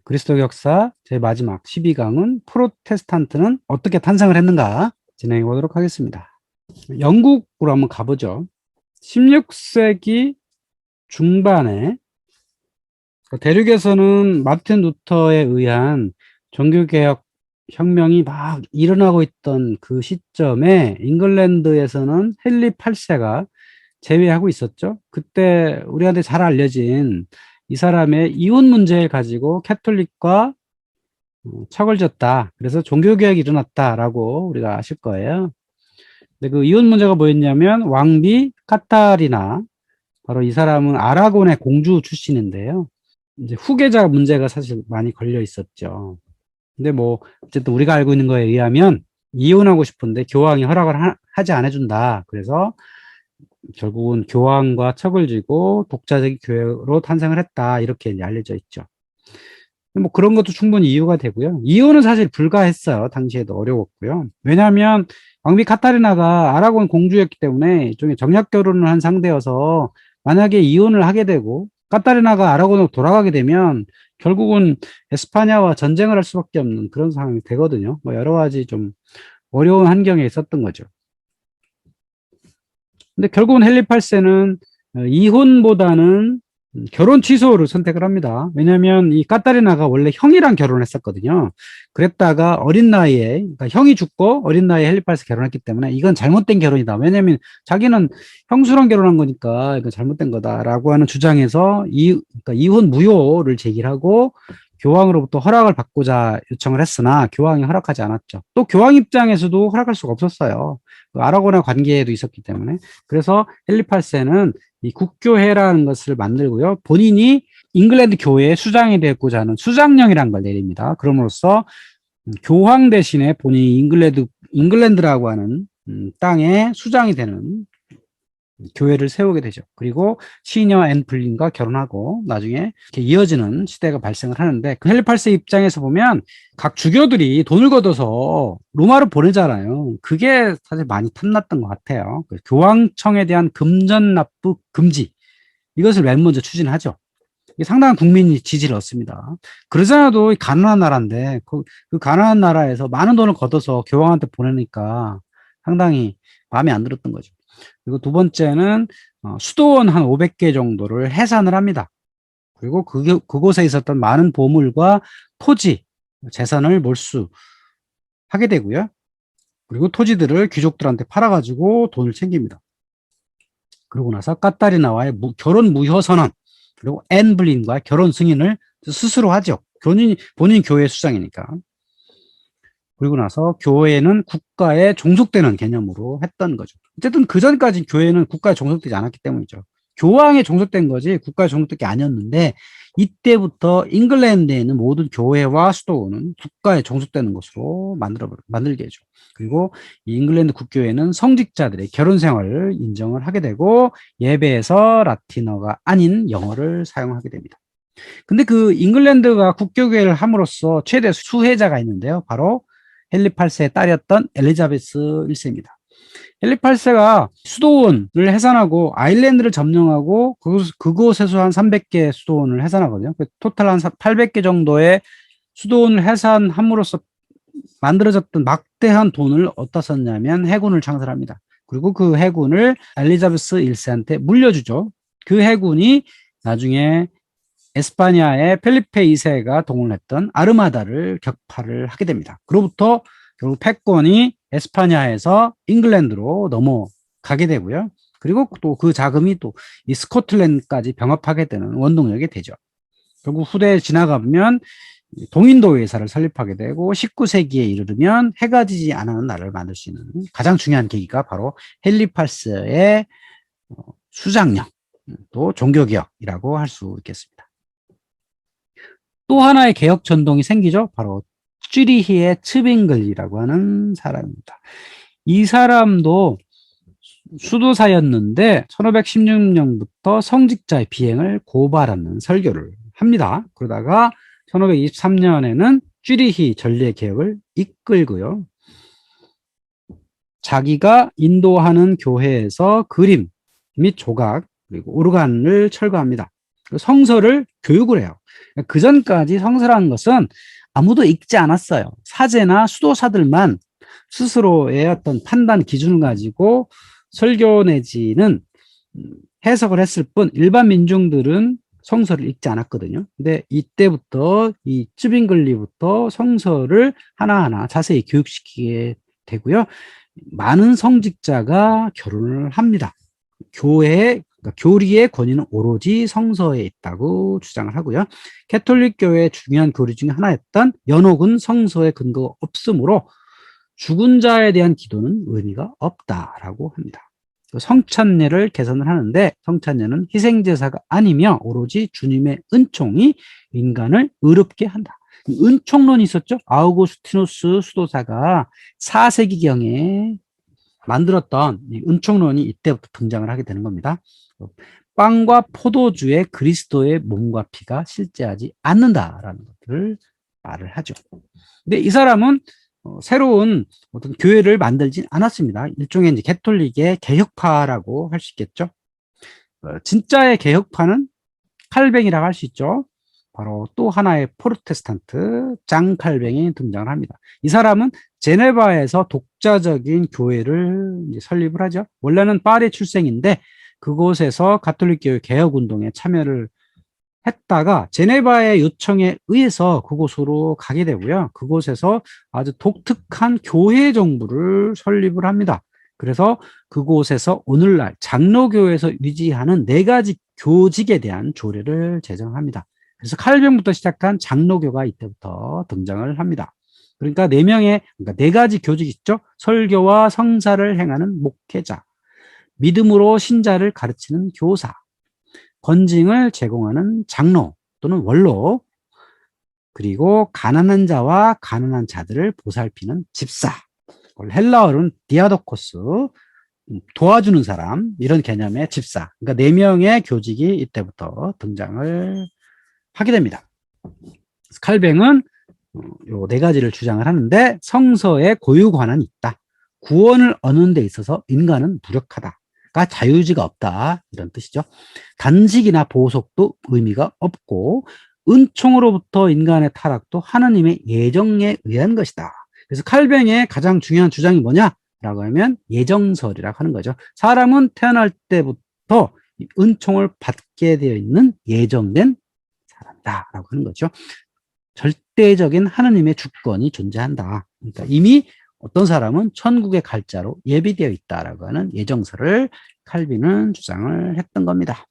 그리스도 역사 제 마지막 12강은 프로테스탄트는 어떻게 탄생을 했는가 진행해 보도록 하겠습니다. 영국으로 한번 가보죠. 16세기 중반에 대륙에서는 마틴 루터에 의한 종교개혁 혁명이 막 일어나고 있던 그 시점에 잉글랜드에서는 헨리 8세가 제외하고 있었죠. 그때 우리한테 잘 알려진 이 사람의 이혼 문제를 가지고 캐톨릭과 척을 졌다. 그래서 종교개혁이 일어났다라고 우리가 아실 거예요. 근데 그 이혼 문제가 뭐였냐면 왕비 카타리나, 바로 이 사람은 아라곤의 공주 출신인데요. 이제 후계자 문제가 사실 많이 걸려 있었죠. 근데 뭐 어쨌든 우리가 알고 있는 거에 의하면 이혼하고 싶은데 교황이 허락을 하지 않아준다. 그래서 결국은 교황과 척을 쥐고 독자적인 교회로 탄생을 했다. 이렇게 이제 알려져 있죠. 뭐 그런 것도 충분히 이유가 되고요. 이혼은 사실 불가했어요. 당시에도 어려웠고요. 왜냐하면 왕비 카타리나가 아라곤 공주였기 때문에 일종의 정략 결혼을 한 상대여서 만약에 이혼을 하게 되고 카타리나가 아라곤으로 돌아가게 되면 결국은 에스파냐와 전쟁을 할 수밖에 없는 그런 상황이 되거든요. 뭐 여러 가지 좀 어려운 환경에 있었던 거죠. 근데 결국은 헨리 8세는 이혼보다는 결혼 취소를 선택을 합니다. 왜냐하면 이 카타리나가 원래 형이랑 결혼을 했었거든요. 그랬다가 어린 나이에, 그러니까 형이 죽고 어린 나이에 헨리 8세 결혼했기 때문에 이건 잘못된 결혼이다. 왜냐하면 자기는 형수랑 결혼한 거니까 이건 잘못된 거다라고 하는 주장에서 그러니까 이혼 무효를 제기하고 교황으로부터 허락을 받고자 요청을 했으나 교황이 허락하지 않았죠. 또 교황 입장에서도 허락할 수가 없었어요. 그 아라곤의 관계에도 있었기 때문에. 그래서 헨리 8세는 이 국교회라는 것을 만들고요. 본인이 잉글랜드 교회의 수장이 되고자 하는 수장령이라는 걸 내립니다. 그럼으로써 교황 대신에 본인이 잉글랜드라고 하는 땅의 수장이 되는 교회를 세우게 되죠. 그리고 시녀 앤 블린과 결혼하고 나중에 이렇게 이어지는 시대가 발생을 하는데, 그 헨리 8세 입장에서 보면 각 주교들이 돈을 걷어서 로마로 보내잖아요. 그게 사실 많이 탐났던 것 같아요. 교황청에 대한 금전 납부 금지, 이것을 맨 먼저 추진하죠. 이게 상당한 국민이 지지를 얻습니다. 그러잖아도 가난한 나라인데 그 가난한 나라에서 많은 돈을 걷어서 교황한테 보내니까 상당히 마음에 안 들었던 거죠. 그리고 두 번째는 수도원 한 500개 정도를 해산을 합니다. 그리고 그곳에 있었던 많은 보물과 토지, 재산을 몰수하게 되고요. 그리고 토지들을 귀족들한테 팔아가지고 돈을 챙깁니다. 그러고 나서 카타리나와의 결혼 무효 선언, 그리고 앤 블린과 결혼 승인을 스스로 하죠. 본인 교회 수장이니까. 그리고 나서 교회는 국가에 종속되는 개념으로 했던 거죠. 어쨌든 그 전까지 교회는 국가에 종속되지 않았기 때문이죠. 교황에 종속된 거지 국가에 종속된 게 아니었는데, 이때부터 잉글랜드에 있는 모든 교회와 수도원은 국가에 종속되는 것으로 만들게 되죠. 그리고 이 잉글랜드 국교회는 성직자들의 결혼 생활을 인정을 하게 되고 예배에서 라틴어가 아닌 영어를 사용하게 됩니다. 근데 그 잉글랜드가 국교개혁을 함으로써 최대 수혜자가 있는데요. 바로 헨리 8세의 딸이었던 엘리자베스 1세입니다. 헨리 8세가 수도원을 해산하고 아일랜드를 점령하고 그곳에서 한 300개 수도원을 해산하거든요. 토탈 한 800개 정도의 수도원을 해산함으로써 만들어졌던 막대한 돈을 어디다 썼냐면 해군을 창설합니다. 그리고 그 해군을 엘리자베스 1세한테 물려주죠. 그 해군이 나중에 에스파냐의 펠리페 2세가 동원했던 아르마다를 격파를 하게 됩니다. 그로부터 결국 패권이 에스파냐에서 잉글랜드로 넘어가게 되고요. 그리고 또 그 자금이 또 이 스코틀랜드까지 병합하게 되는 원동력이 되죠. 결국 후대에 지나가면 동인도 회사를 설립하게 되고 19세기에 이르면 해가 지지 않은 나라를 만들 수 있는 가장 중요한 계기가 바로 헨리 8세의 수장령, 또 종교개혁이라고 할 수 있겠습니다. 또 하나의 개혁 전동이 생기죠. 바로 쭈리히의 츠빙글이라고 하는 사람입니다. 이 사람도 수도사였는데 1516년부터 성직자의 비행을 고발하는 설교를 합니다. 그러다가 1523년에는 쭈리히 전례 개혁을 이끌고요. 자기가 인도하는 교회에서 그림 및 조각, 그리고 오르간을 철거합니다. 성서를 교육을 해요. 그 전까지 성서라는 것은 아무도 읽지 않았어요. 사제나 수도사들만 스스로의 어떤 판단 기준을 가지고 설교 내지는 해석을 했을 뿐 일반 민중들은 성서를 읽지 않았거든요. 근데 이때부터 이 쯔빙글리부터 성서를 하나하나 자세히 교육시키게 되고요. 많은 성직자가 결혼을 합니다. 그러니까 교리의 권위는 오로지 성서에 있다고 주장을 하고요. 캐톨릭 교회의 중요한 교리 중에 하나였던 연옥은 성서에 근거가 없으므로 죽은 자에 대한 기도는 의미가 없다라고 합니다. 성찬례를 개선을 하는데 성찬례는 희생제사가 아니며 오로지 주님의 은총이 인간을 의롭게 한다. 은총론이 있었죠. 아우구스티누스 수도사가 4세기경에 만들었던 이 은총론이 이때부터 등장을 하게 되는 겁니다. 빵과 포도주에 그리스도의 몸과 피가 실제하지 않는다라는 것들을 말을 하죠. 근데 이 사람은 새로운 어떤 교회를 만들진 않았습니다. 일종의 이제 개톨릭의 개혁파라고 할 수 있겠죠. 진짜의 개혁파는 칼뱅이라고 할 수 있죠. 바로 또 하나의 프로테스탄트 장 칼뱅이 등장을 합니다. 이 사람은 제네바에서 독자적인 교회를 이제 설립을 하죠. 원래는 파리 출생인데 그곳에서 가톨릭 교회 개혁 운동에 참여를 했다가 제네바의 요청에 의해서 그곳으로 가게 되고요. 그곳에서 아주 독특한 교회 정부를 설립을 합니다. 그래서 그곳에서 오늘날 장로교에서 유지하는 4가지 교직에 대한 조례를 제정합니다. 그래서 칼뱅부터 시작한 장로교가 이때부터 등장을 합니다. 그러니까 4명의, 그러니까 4가지 교직이 있죠. 설교와 성사를 행하는 목회자, 믿음으로 신자를 가르치는 교사, 건징을 제공하는 장로 또는 원로, 그리고 가난한 자와 가난한 자들을 보살피는 집사, 헬라어로는 디아도코스, 도와주는 사람, 이런 개념의 집사. 그러니까 4명의 교직이 이때부터 등장을 하게 됩니다. 칼뱅은 요 4가지를 주장을 하는데 성서에 고유 관한이 있다. 구원을 얻는 데 있어서 인간은 무력하다. 자유의지가 없다. 이런 뜻이죠. 단식이나 보석도 의미가 없고 은총으로부터 인간의 타락도 하나님의 예정에 의한 것이다. 그래서 칼뱅의 가장 중요한 주장이 뭐냐라고 하면 예정설이라고 하는 거죠. 사람은 태어날 때부터 은총을 받게 되어 있는 예정된 사람다라고 하는 거죠. 절대적인 하나님의 주권이 존재한다. 그러니까 이미 어떤 사람은 천국의 갈 자로 예비되어 있다라고 하는 예정설을 칼빈은 주장을 했던 겁니다.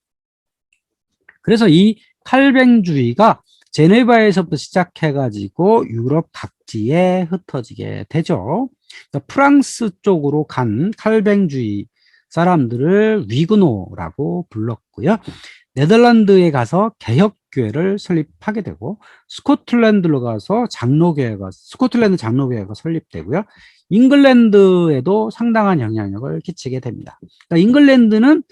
그래서 이 칼뱅주의가 제네바에서부터 시작해가지고 유럽 각지에 흩어지게 되죠. 그러니까 프랑스 쪽으로 간 칼뱅주의 사람들을 위그노라고 불렀고요. 네덜란드에 가서 개혁교회를 설립하게 되고 스코틀랜드로 가서 스코틀랜드 장로교회가 설립되고요. 잉글랜드에도 상당한 영향력을 끼치게 됩니다. 그러니까 잉글랜드는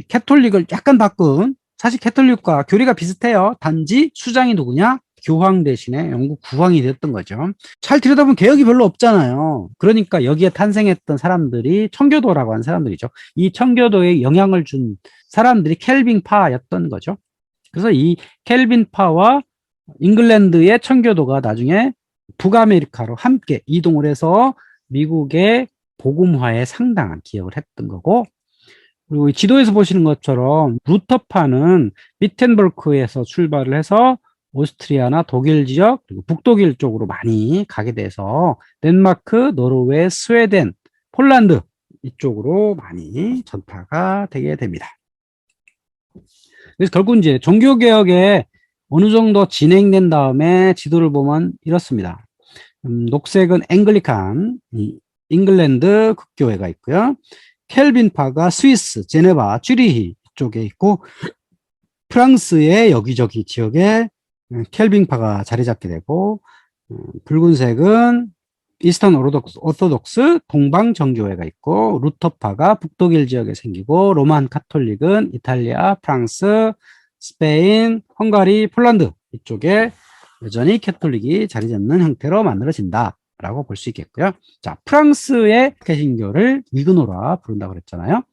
캐톨릭을 약간 바꾼, 사실 캐톨릭과 교리가 비슷해요. 단지 수장이 누구냐? 교황 대신에 영국 국왕이 됐던 거죠. 잘 들여다보면 개혁이 별로 없잖아요. 그러니까 여기에 탄생했던 사람들이 청교도라고 하는 사람들이죠. 이 청교도에 영향을 준 사람들이 켈빈파였던 거죠. 그래서 이 켈빈파와 잉글랜드의 청교도가 나중에 북아메리카로 함께 이동을 해서 미국의 복음화에 상당한 기여를 했던 거고, 그리고 지도에서 보시는 것처럼 루터파는 비텐버크에서 출발을 해서 오스트리아나 독일 지역, 그리고 북독일 쪽으로 많이 가게 돼서 덴마크, 노르웨이, 스웨덴, 폴란드 이쪽으로 많이 전파가 되게 됩니다. 그래서 결국 이제 종교개혁에 어느 정도 진행된 다음에 지도를 보면 이렇습니다. 녹색은 앵글리칸, 잉글랜드 극교회가 있고요. 켈빈파가 스위스, 제네바, 쥐리히 쪽에 있고 프랑스의 여기저기 지역에 켈빈파가 자리 잡게 되고 붉은색은 이스턴 오르독스 동방 정교회가 있고 루터파가 북독일 지역에 생기고 로만 카톨릭은 이탈리아, 프랑스, 스페인, 헝가리, 폴란드 이쪽에 여전히 캐톨릭이 자리 잡는 형태로 만들어진다 라고 볼 수 있겠고요. 자, 프랑스의 개신교를 위그노라 부른다고 그랬잖아요.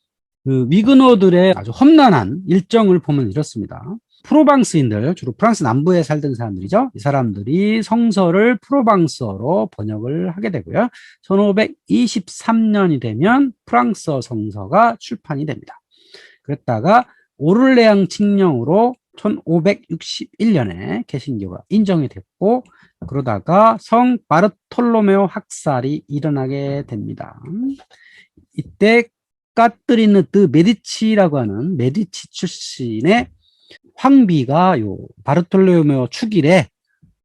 그 위그노들의 아주 험난한 일정을 보면 이렇습니다. 프로방스인들, 주로 프랑스 남부에 살던 사람들이죠. 이 사람들이 성서를 프로방스어로 번역을 하게 되고요. 1523년이 되면 프랑스어 성서가 출판이 됩니다. 그랬다가 오를레앙 칙령으로 1561년에 개신교가 인정이 됐고, 그러다가 성 바르톨로메오 학살이 일어나게 됩니다. 이때 까트리느 드 메디치라고 하는 메디치 출신의 황비가 요 바르톨로메오 축일에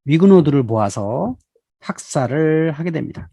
위그노들을 모아서 학살을 하게 됩니다.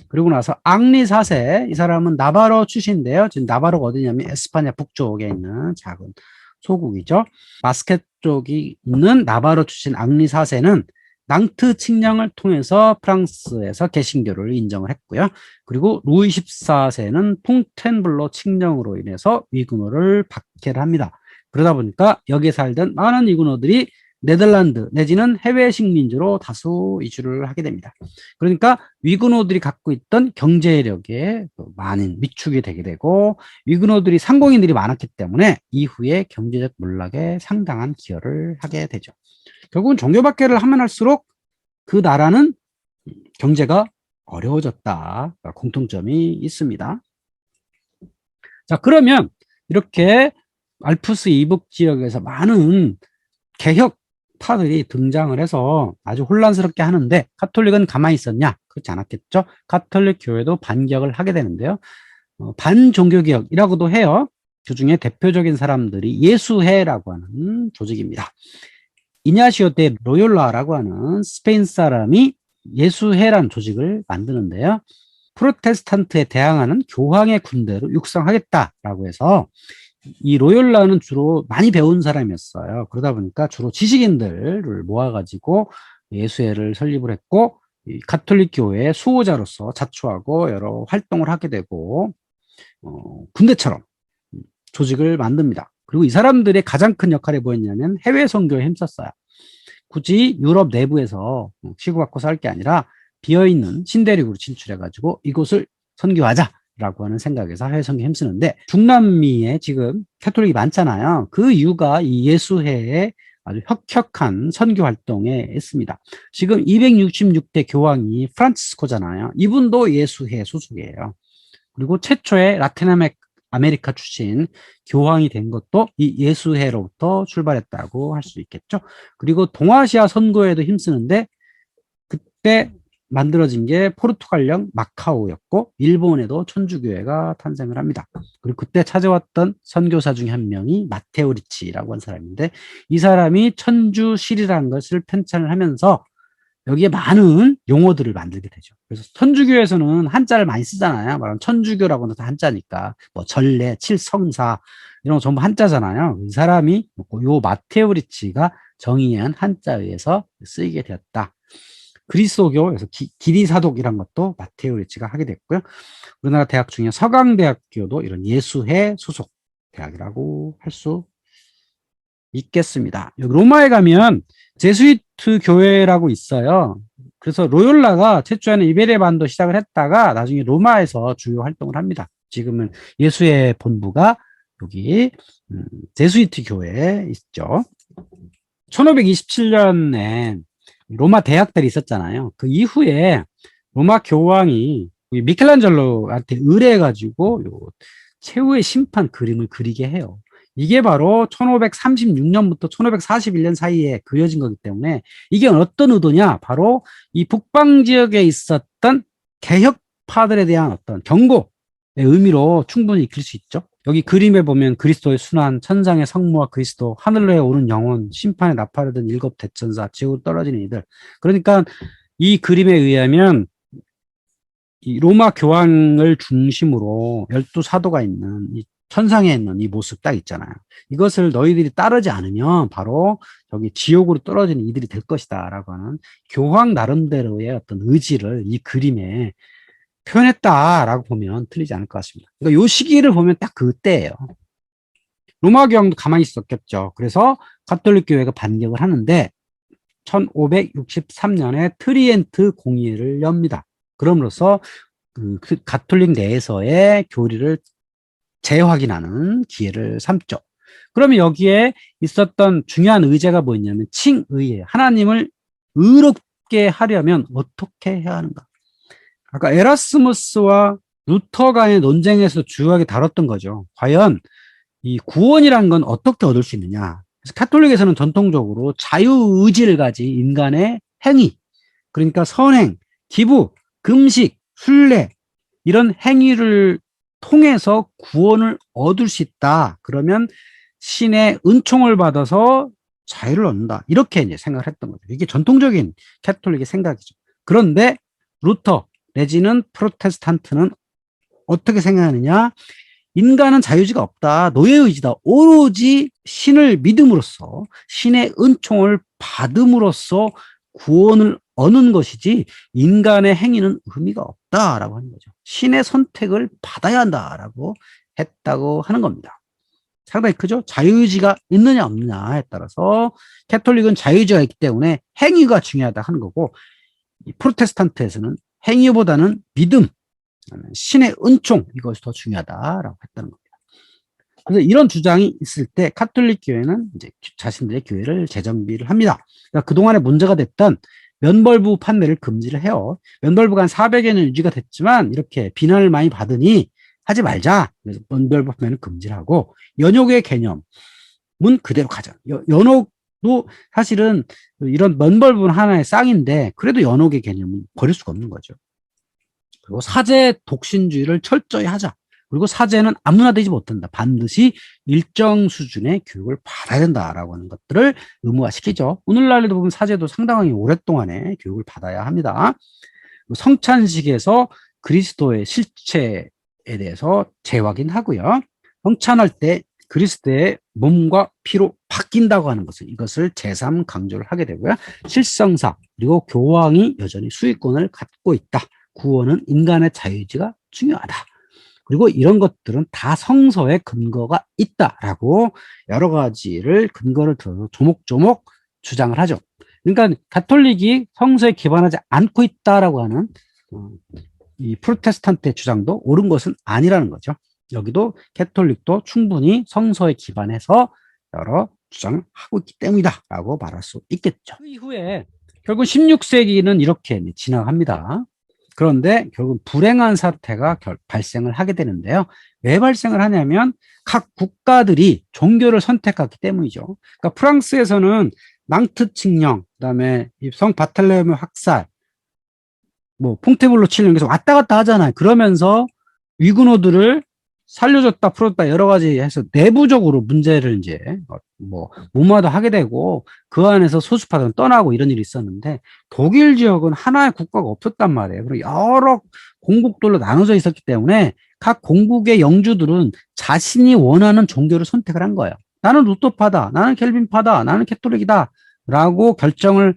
그리고 나서 앙리 4세, 이 사람은 나바로 출신인데요. 지금 나바로가 어디냐면 에스파냐 북쪽에 있는 작은 소국이죠. 바스켓 쪽이 있는 나바로 출신 앙리 4세는 낭트 칙령을 통해서 프랑스에서 개신교를 인정을 했고요. 그리고 루이 14세는 퐁텐블로 칙령으로 인해서 위그노를 박해합니다. 그러다 보니까 여기에 살던 많은 위그노들이 네덜란드 내지는 해외 식민지로 다수 이주를 하게 됩니다. 그러니까 위그노들이 갖고 있던 경제력에 많은 위축이 되게 되고, 위그노들이 상공인들이 많았기 때문에 이후에 경제적 몰락에 상당한 기여를 하게 되죠. 결국은 종교박해를 하면 할수록 그 나라는 경제가 어려워졌다. 공통점이 있습니다. 자, 그러면 이렇게 알프스 이북 지역에서 많은 개혁파들이 등장을 해서 아주 혼란스럽게 하는데, 가톨릭은 가만히 있었냐? 그렇지 않았겠죠. 가톨릭 교회도 반격을 하게 되는데요. 반종교개혁이라고도 해요. 그중에 대표적인 사람들이 예수회라고 하는 조직입니다. 이냐시오 데 로욜라라고 하는 스페인 사람이 예수회란 조직을 만드는데요. 프로테스탄트에 대항하는 교황의 군대로 육성하겠다라고 해서, 이 로욜라는 주로 많이 배운 사람이었어요. 그러다 보니까 주로 지식인들을 모아가지고 예수회를 설립을 했고, 이 가톨릭 교회의 수호자로서 자초하고 여러 활동을 하게 되고, 군대처럼 조직을 만듭니다. 그리고 이 사람들의 가장 큰 역할이 뭐였냐면 해외 선교에 힘썼어요. 굳이 유럽 내부에서 치고받고 살 게 아니라 비어있는 신대륙으로 진출해가지고 이곳을 선교하자라고 하는 생각에서 해외 선교에 힘쓰는데, 중남미에 지금 캐톨릭이 많잖아요. 그 이유가 이 예수회의 아주 혁혁한 선교 활동에 있습니다. 지금 266대 교황이 프란치스코잖아요. 이분도 예수회 소속이에요. 그리고 최초의 라틴 아메리카 출신 교황이 된 것도 이 예수회로부터 출발했다고 할 수 있겠죠. 그리고 동아시아 선교에도 힘쓰는데, 그때 만들어진 게 포르투갈령 마카오였고, 일본에도 천주교회가 탄생을 합니다. 그리고 그때 찾아왔던 선교사 중에 한 명이 마테오 리치라고 한 사람인데, 이 사람이 천주실이라는 것을 편찬을 하면서 여기에 많은 용어들을 만들게 되죠. 그래서 천주교에서는 한자를 많이 쓰잖아요. 말하면 천주교라고 하는 한자니까, 뭐 전례, 칠성사 이런 거 전부 한자잖아요. 이 사람이 요 마테오 리치가 정의한 한자에 의해서 쓰이게 되었다. 그리스도교에서 기리사독이란 것도 마테오 리치가 하게 됐고요. 우리나라 대학 중에 서강대학교도 이런 예수회 소속 대학이라고 할 수 있겠습니다. 여기 로마에 가면 제수이트 교회라고 있어요. 그래서 로욜라가 최초에는 이베리아 반도 시작을 했다가 나중에 로마에서 주요 활동을 합니다. 지금은 예수의 본부가 여기 제수이트 교회에 있죠. 1527년에 로마 대학들이 있었잖아요. 그 이후에 로마 교황이 미켈란젤로한테 의뢰해가지고 요 최후의 심판 그림을 그리게 해요. 이게 바로 1536년부터 1541년 사이에 그려진 거기 때문에, 이게 어떤 의도냐? 바로 이 북방 지역에 있었던 개혁파들에 대한 어떤 경고의 의미로 충분히 읽힐 수 있죠. 여기 그림에 보면 그리스도의 순환, 천상의 성모와 그리스도, 하늘로에 오는 영혼, 심판에 나팔을 든 일곱 대천사, 지옥으로 떨어지는 이들. 그러니까 이 그림에 의하면 이 로마 교황을 중심으로 12사도가 있는 이 천상에 있는 이 모습 딱 있잖아요. 이것을 너희들이 따르지 않으면 바로 저기 지옥으로 떨어지는 이들이 될 것이다 라고 하는 교황 나름대로의 어떤 의지를 이 그림에 표현했다라고 보면 틀리지 않을 것 같습니다. 그러니까 요 시기를 보면 딱 그때예요. 로마 교황도 가만히 있었겠죠. 그래서 가톨릭 교회가 반격을 하는데 1563년에 트리엔트 공의회를 엽니다. 그럼으로써 그 가톨릭 내에서의 교리를 재확인하는 기회를 삼죠. 그러면 여기에 있었던 중요한 의제가 뭐였냐면 칭의예요. 하나님을 의롭게 하려면 어떻게 해야 하는가? 아까 에라스무스와 루터 간의 논쟁에서 주요하게 다뤘던 거죠. 과연 이 구원이란 건 어떻게 얻을 수 있느냐? 그래서 카톨릭에서는 전통적으로 자유의지를 가진 인간의 행위, 그러니까 선행, 기부, 금식, 순례 이런 행위를 통해서 구원을 얻을 수 있다. 그러면 신의 은총을 받아서 자유를 얻는다. 이렇게 이제 생각을 했던 거죠. 이게 전통적인 카톨릭의 생각이죠. 그런데 루터 내지는 프로테스탄트는 어떻게 생각하느냐? 인간은 자유의지가 없다. 노예의지다. 오로지 신을 믿음으로써 신의 은총을 받음으로써 구원을 얻는 것이지 인간의 행위는 의미가 없다라고 하는 거죠. 신의 선택을 받아야 한다라고 했다고 하는 겁니다. 상당히 크죠? 자유의지가 있느냐 없느냐에 따라서 캐톨릭은 자유의지가 있기 때문에 행위가 중요하다 하는 거고, 이 프로테스탄트에서는 행위보다는 믿음, 신의 은총, 이것이 더 중요하다라고 했다는 겁니다. 그래서 이런 주장이 있을 때 카톨릭 교회는 이제 자신들의 교회를 재정비를 합니다. 그러니까 그동안에 문제가 됐던 면벌부 판매를 금지를 해요. 면벌부가 한 400여 년 유지가 됐지만 이렇게 비난을 많이 받으니 하지 말자. 그래서 면벌부 판매는 금지를 하고, 연옥의 개념은 그대로 가자. 연옥도 사실은 이런 면벌부는 하나의 쌍인데 그래도 연옥의 개념은 버릴 수가 없는 거죠. 그리고 사제 독신주의를 철저히 하자. 그리고 사제는 아무나 되지 못한다. 반드시 일정 수준의 교육을 받아야 된다라고 하는 것들을 의무화시키죠. 오늘날에도 보면 사제도 상당히 오랫동안의 교육을 받아야 합니다. 성찬식에서 그리스도의 실체에 대해서 재확인하고요. 성찬할 때 그리스도의 몸과 피로 바뀐다고 하는 것을, 이것을 제3 강조를 하게 되고요. 실성사 그리고 교황이 여전히 수익권을 갖고 있다. 구원은 인간의 자유의지가 중요하다. 그리고 이런 것들은 다 성서에 근거가 있다라고 여러 가지를 근거를 들어서 조목조목 주장을 하죠. 그러니까 가톨릭이 성서에 기반하지 않고 있다라고 하는 이 프로테스탄트의 주장도 옳은 것은 아니라는 거죠. 여기도 가톨릭도 충분히 성서에 기반해서 여러 주장을 하고 있기 때문이다라고 말할 수 있겠죠. 그 이후에 결국 16세기는 이렇게 진행합니다. 그런데 결국 불행한 사태가 발생을 하게 되는데요. 왜 발생을 하냐면 각 국가들이 종교를 선택하기 때문이죠. 그러니까 프랑스에서는 낭트 칙령, 그다음에 성 바탈레메 학살, 뭐 퐁테블로 칙령, 계속 왔다 갔다 하잖아요. 그러면서 위구노들을 살려줬다 풀었다 여러 가지 해서 내부적으로 문제를 이제 뭐 무마도 하게 되고 그 안에서 소수파들은 떠나고 이런 일이 있었는데, 독일 지역은 하나의 국가가 없었단 말이에요. 그리고 여러 공국들로 나눠져 있었기 때문에 각 공국의 영주들은 자신이 원하는 종교를 선택을 한 거예요. 나는 루터파다, 나는 켈빈파다, 나는 캐톨릭이다 라고 결정을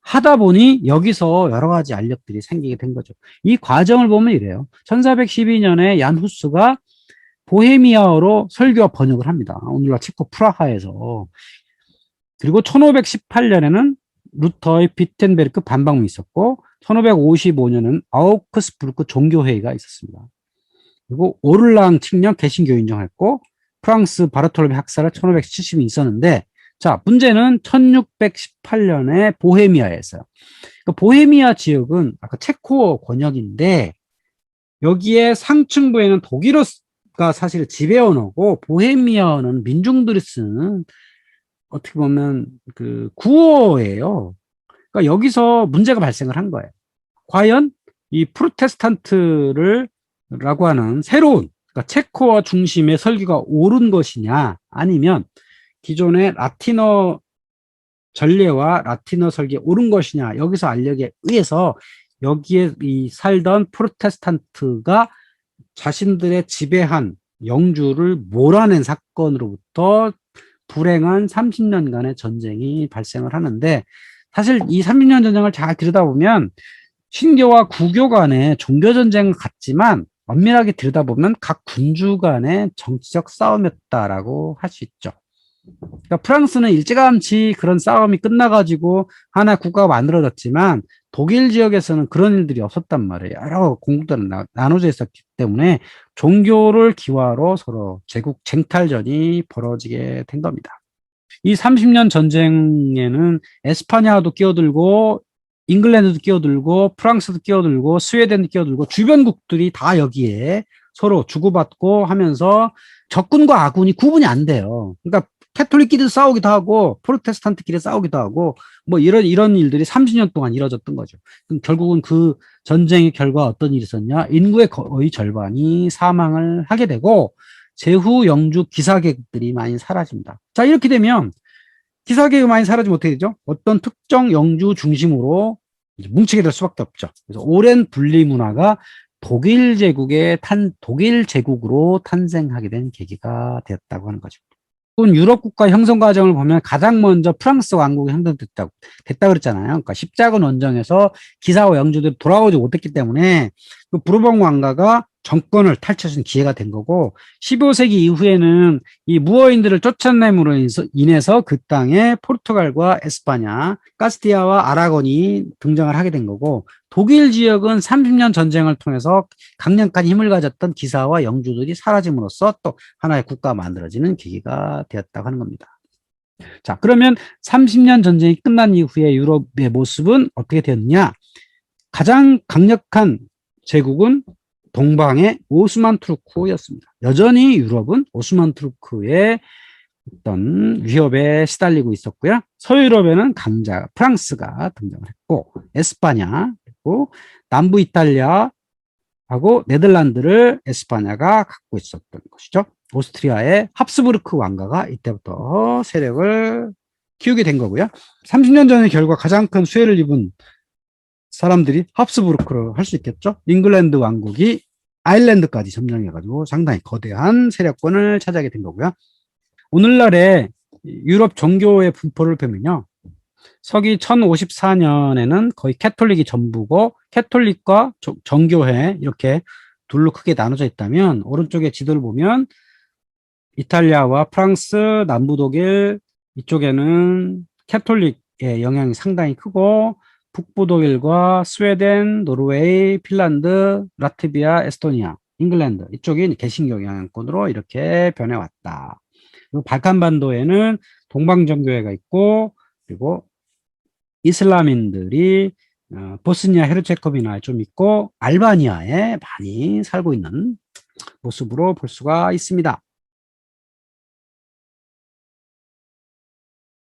하다 보니 여기서 여러 가지 알력들이 생기게 된 거죠. 이 과정을 보면 이래요. 1412년에 얀 후스가 보헤미아어로 설교와 번역을 합니다. 오늘날 체코 프라하에서. 그리고 1518년에는 루터의 비텐베르크 반박문이 있었고 1555년은 아우크스부르크 종교회의가 있었습니다. 그리고 오를랑 칙령 개신교 인정했고 프랑스 바르톨로메 학살을 1570이 있었는데, 자, 문제는 1618년에 보헤미아에서요. 그러니까 보헤미아 지역은 아까 체코어 권역인데 여기에 상층부에는 독일어가 사실 지배 언어고 보헤미아어는 민중들이 쓰는 어떻게 보면 그 구어예요. 그러니까 여기서 문제가 발생을 한 거예요. 과연 이 프로테스탄트를 라고 하는 새로운, 그러니까 체코어 중심의 설교가 옳은 것이냐, 아니면 기존의 라틴어 전례와 라틴어 설교가 옳은 것이냐, 여기서 알력에 의해서 여기에 이 살던 프로테스탄트가 자신들의 지배한 영주를 몰아낸 사건으로부터 불행한 30년간의 전쟁이 발생을 하는데, 사실 이 30년 전쟁을 잘 들여다보면 신교와 구교 간의 종교전쟁 같지만 엄밀하게 들여다보면 각 군주 간의 정치적 싸움이었다라고 할 수 있죠. 그러니까 프랑스는 일찌감치 그런 싸움이 끝나가지고 하나의 국가가 만들어졌지만 독일 지역에서는 그런 일들이 없었단 말이에요. 여러 공국들은 나눠져 있었기 때문에 종교를 기화로 서로 제국 쟁탈전이 벌어지게 된 겁니다. 이 30년 전쟁에는 에스파냐도 끼어들고 잉글랜드도 끼어들고 프랑스도 끼어들고 스웨덴도 끼어들고 주변국들이 다 여기에 서로 주고받고 하면서 적군과 아군이 구분이 안 돼요. 그러니까 캐톨릭끼리 싸우기도 하고 프로테스탄트끼리 싸우기도 하고 뭐 이런 일들이 30년 동안 이뤄졌던 거죠. 그럼 결국은 그 전쟁의 결과 어떤 일이 있었냐? 인구의 거의 절반이 사망을 하게 되고 제후 영주 기사계급들이 많이 사라집니다. 자, 이렇게 되면 기사계급이 많이 사라지면 어떻게 되죠? 어떤 특정 영주 중심으로 뭉치게 될 수밖에 없죠. 그래서 오랜 분리 문화가 독일 제국으로 탄생하게 된 계기가 되었다고 하는 거죠. 유럽 국가 형성 과정을 보면 가장 먼저 프랑스 왕국이 됐다 그랬잖아요. 그러니까 십자군 원정에서 기사와 영주들이 돌아오지 못했기 때문에 그 부르봉 왕가가 정권을 탈취할 수 있는 기회가 된 거고 15세기 이후에는 이 무어인들을 쫓아냄으로 인해서 그 땅에 포르투갈과 에스파냐, 카스티아와 아라곤이 등장을 하게 된 거고 독일 지역은 30년 전쟁을 통해서 강력한 힘을 가졌던 기사와 영주들이 사라짐으로써 또 하나의 국가가 만들어지는 계기가 되었다고 하는 겁니다. 자, 그러면 30년 전쟁이 끝난 이후에 유럽의 모습은 어떻게 되었느냐? 가장 강력한 제국은 동방의 오스만 투르크였습니다. 여전히 유럽은 오스만 투르크의 어떤 위협에 시달리고 있었고요. 서유럽에는 강자 프랑스가 등장을 했고 에스파냐 그리고 남부 이탈리아하고 네덜란드를 에스파냐가 갖고 있었던 것이죠. 오스트리아의 합스부르크 왕가가 이때부터 세력을 키우게 된 거고요. 30년 전의 결과 가장 큰 수혜를 입은 사람들이 합스부르크를 할 수 있겠죠. 잉글랜드 왕국이 아일랜드까지 점령해가지고 상당히 거대한 세력권을 차지하게 된 거고요. 오늘날의 유럽 종교의 분포를 보면요. 서기 1054년에는 거의 캐톨릭이 전부고 캐톨릭과 정교회 이렇게 둘로 크게 나눠져 있다면 오른쪽에 지도를 보면 이탈리아와 프랑스, 남부 독일 이쪽에는 캐톨릭의 영향이 상당히 크고 북부 독일과 스웨덴, 노르웨이, 핀란드, 라트비아, 에스토니아, 잉글랜드 이쪽이 개신교 영향권으로 이렇게 변해왔다. 그리고 발칸반도에는 동방정교회가 있고 그리고 이슬람인들이 보스니아 헤르체고비나에 좀 있고 알바니아에 많이 살고 있는 모습으로 볼 수가 있습니다.